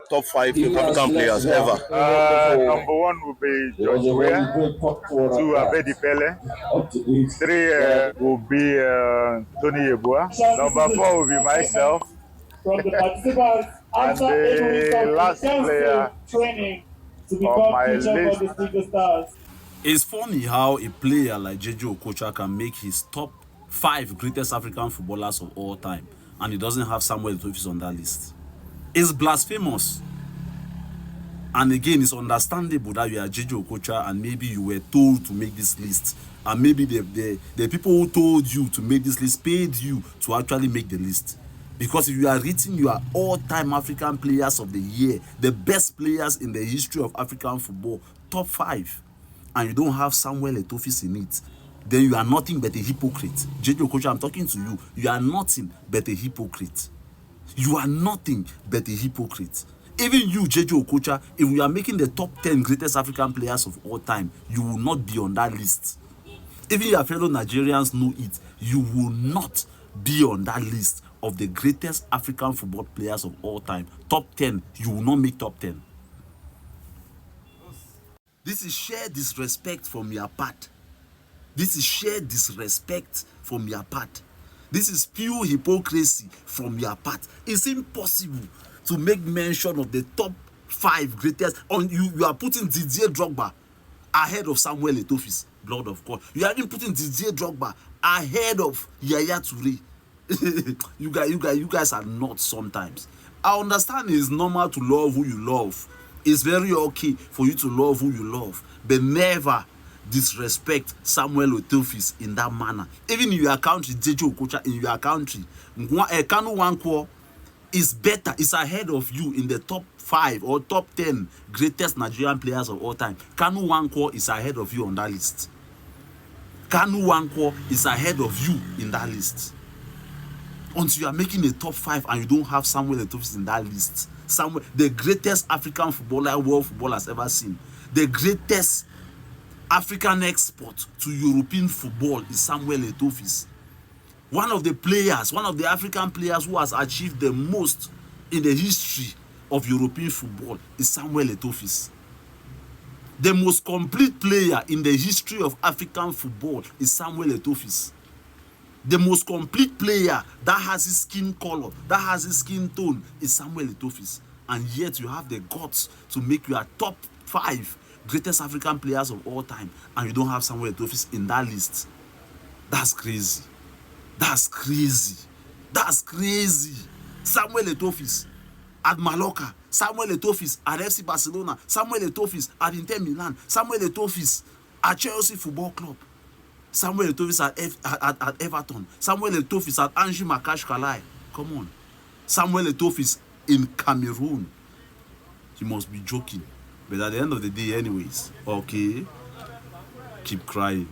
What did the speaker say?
top 5 African players ever? Number one will be George Weah. Two, Abedi Pele. Three will be Tony Yeboah. Number four will be myself. And the last player of my list. It's funny how a player like Okocha can make his top 5 greatest African footballers of all time and he doesn't have Samuel Eto'o on that list. It's blasphemous. And again, it's understandable that you are Okocha and maybe you were told to make this list. And maybe the people who told you to make this list paid you to actually make the list. Because if you are written your all-time African players of the year, the best players in the history of African football, top 5, and you don't have Samuel Eto'o in it, then you are nothing but a hypocrite. Okocha, I'm talking to you. You are nothing but a hypocrite. You are nothing but a hypocrite. Even you, Okocha, if we are making the top 10 greatest African players of all time, you will not be on that list. Even your fellow Nigerians know it. You will not be on that list of the greatest African football players of all time. Top 10, you will not make top 10. This is sheer disrespect from your part. This is sheer disrespect from your part. This is pure hypocrisy from your part. It's impossible to make mention of the top 5 greatest. You are putting Didier Drogba ahead of Samuel Eto'o, blood of God. You are even putting Didier Drogba ahead of Yaya Toure. you guys are not sometimes. I understand it's normal to love who you love. It's very okay for you to love who you love, but never disrespect Samuel Eto'o in that manner. Even in your country, Okocha, in your country, Kanu Nwankwo is better, is ahead of you in the top 5 or top 10 greatest Nigerian players of all time. Kanu Nwankwo is ahead of you on that list. Kanu Nwankwo is ahead of you in that list. Until you are making a top 5 and you don't have Samuel Eto'o in that list. Samuel, the greatest African footballer world football has ever seen. The greatest African export to European football is Samuel Eto'o. One of the players, one of the African players who has achieved the most in the history of European football is Samuel Eto'o. The most complete player in the history of African football is Samuel Eto'o. The most complete player that has his skin color, that has his skin tone is Samuel Eto'o. And yet you have the guts to make your top 5 greatest African players of all time and you don't have Samuel Eto'o in that list. That's crazy. That's crazy. That's crazy. Samuel Eto'o at Mallorca, Samuel Eto'o at FC Barcelona, Samuel Eto'o at Inter Milan, Samuel Eto'o at Chelsea Football Club, Samuel Eto'o at Everton, Samuel Eto'o at Anji Makash Kalai. Come on. Samuel Eto'o in Cameroon. He must be joking. But at the end of the day anyways, okay, keep crying.